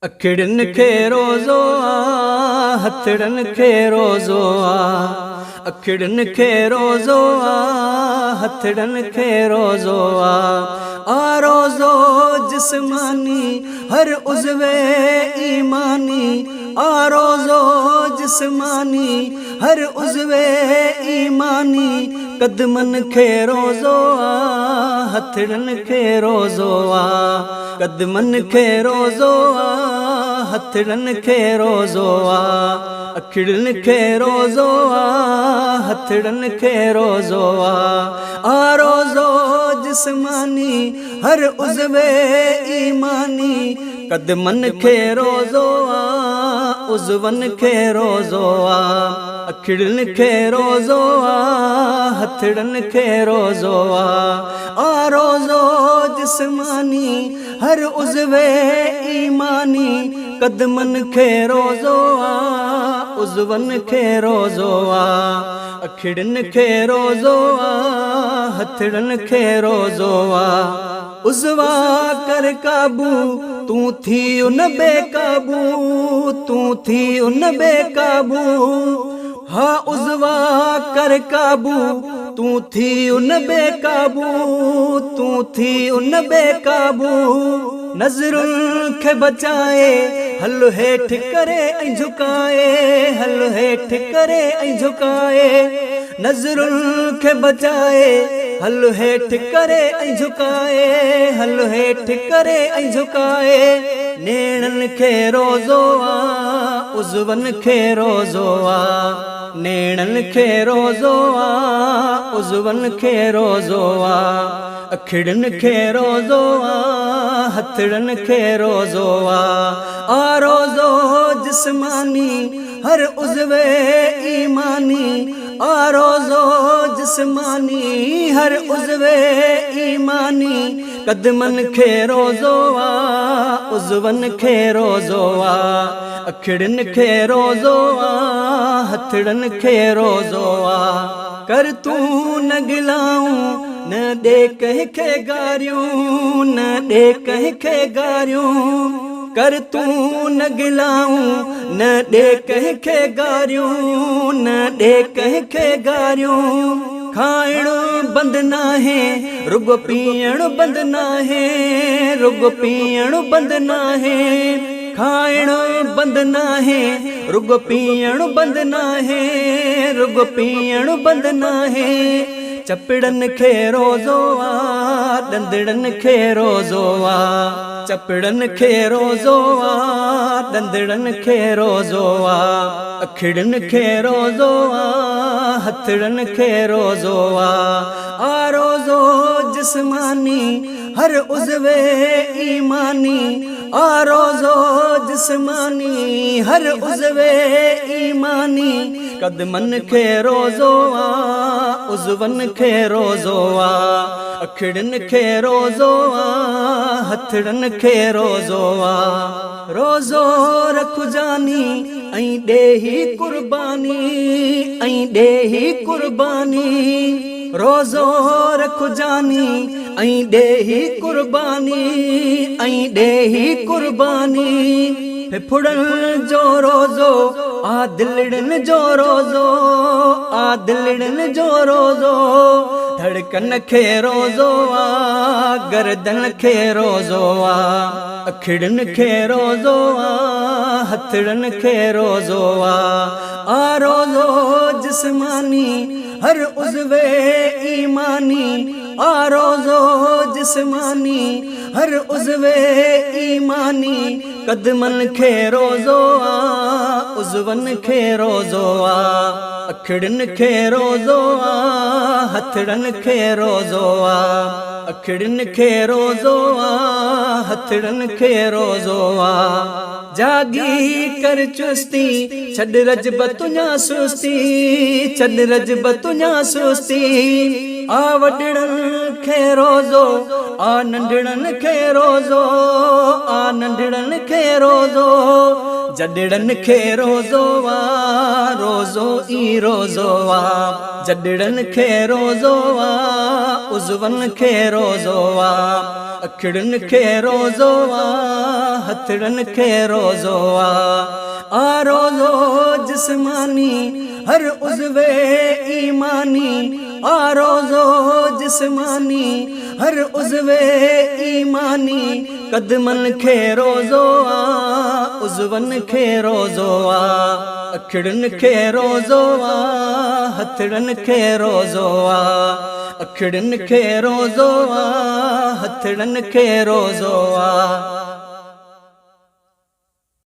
अखिड़न खे रोज़ो आ, हथड़न खे रोज़ो आ। अखिड़न खे रोज़ो आ, हथड़न खे रोज़ो आ रोज़ो जिस्मानी हर उज़्वे ईमानी रोज़ो जिस्मानी हर उज़्वे ईमानी कदमन खे रोज़ो आ, हथड़न खे रोज़ो आ। कदमन खे रोज़ो आ, हथड़न खे रोज़ो आ। अखिड़न खे रोज़ो आ, हथड़न खे रोज़ो आ रोज़ो जिस्मानी हर उज़्वे ईमानी कदमन खे रोज़ो आ, उज़वन खे रोज़ो आ। अखिड़न खे रोज़ो आ, हथड़न खे रोज़ो आ रोज़ो जिस्मानी हर उज़्वे ईमानी कदमन खे रोज़ो आ, उज़वन खे रोज़ो आ। अखिड़न खे रोज़ो आ, हथड़न खे रोज़ो आ। उज़वा कर काबू तू थी उन बेकाबू, तू थी उन बेकाबू। हाँ उज़वा कर काबू तू थी उन बेकाबू, तू थी उन बेकाबू। नज़रुन खे बचाए हल हेठ करे ऐं झुकाए, हल हेठ करे ऐं झुकाए। नज़रुन खे बचाए हल हेठ करे ऐं झुकाए, हल हेठ करे ऐं झुकाए। नेणन खे रोज़ो आ, उज़वन खे रोज़ो आ। नेणन खे रोज़ो आ, उज़वन खे रोज़ो आ। अखिड़न खे रोज़ो आ, हथड़न खे रोज़ो आ रोज़ो जिस्मानी हर उज़्वे ईमानी रोज़ो जिस्मानी हर उज़्वे ईमानी कदमन खे रोज़ो आ, उज़वन खे रोज़ो आ। अखिड़न खे रोज़ो आ, हथड़न खे रोज़ो आ। कर तू न गिलाऊं न दे कंहिंखे गारियूं, न दे कंहिंखे गारियूं। कर तू न गिलाऊं न दे कंहिंखे गारियूं, न दे कंहिंखे गारियूं। खाइण बंदि नाहे रुगो पीअण बंदि नाहे, रुगो पीअण बंदि नाहे। खाइण बंदि नाहे रुगो पीअण बंदि नाहे, रुगो पीअण बंदि नाहे। चपड़न खे रोज़ो आ, ॾंदड़न खे रोज़ो आ। चपड़न खे रोज़ो आ, ॾंदड़न खे रोज़ो आ। अखिड़न खे रोज़ो आ, हथड़न खे रोज़ो आ रोज़ो जिस्मानी हर उज़्वे ईमानी रोज़ो जिस्मानी हर उज़्वे ईमानी कदमन खे रोज़ो आ, उज़वन खे रोज़ो आ। अखिड़न खे रोज़ो आ, हथड़न खे रोज़ो आ। रोज़ो रखजानी ऐं ॾेही कुर्बानी, ऐं ॾेही कुर्बानी। रोज़ो रखजानी ऐं ॾेही कुर्बानी, ऐं ॾेही कुर्बानी। फिफड़न जो रोज़ो आ दिलड़न जो रोज़ो, आ दिलड़न जो रोज़ो। धड़कन खे रोज़ो आ, गर्दन खे रोज़ो आ। अखिड़न खे रोज़ो आ, हथड़न खे रोज़ो आ रोज़ो जिस्मानी हर उज़्वे ईमानी रोज़ो जिस्मानी हर उज़्वे ईमानी कदमन खे रोज़ो आ, उज़वन खे रोज़ो आ। अखिड़न खे रोज़ो आ, हथड़न खे रोज़ो आ। अखिड़न खे रोज़ो आ, हथड़न खे रोज़ो आ। जागी कर चुस्ती छॾ रजब तुंहिंजा सुस्ती, छॾ रजब तुंहिंजा सुस्ती। वॾड़न खे रोज़ो आ, नंढड़न खे रोज़ो आ नंढड़न खे रोज़ो। जॾड़न खे रोज़ो आ रोज़ो ई रोज़ो आ जॾड़न खे रोज़ो आ उज़वन खे रोज़ो आ अखिड़न खे रोज़ो आ हथड़न खे रोज़ो आ रोज़ो जिस्मानी हर उज़वे ईमानी रोज़ो जिस्मानी हर उज़वे ईमानी कदमन खे रोज़ो आ उज़वन खे रोज़ो आ अखिड़न खे रोज़ो आ हथड़न खे रोज़ो आ अखिड़न खे रोज़ो आ हथड़न खे रोज़ो आ।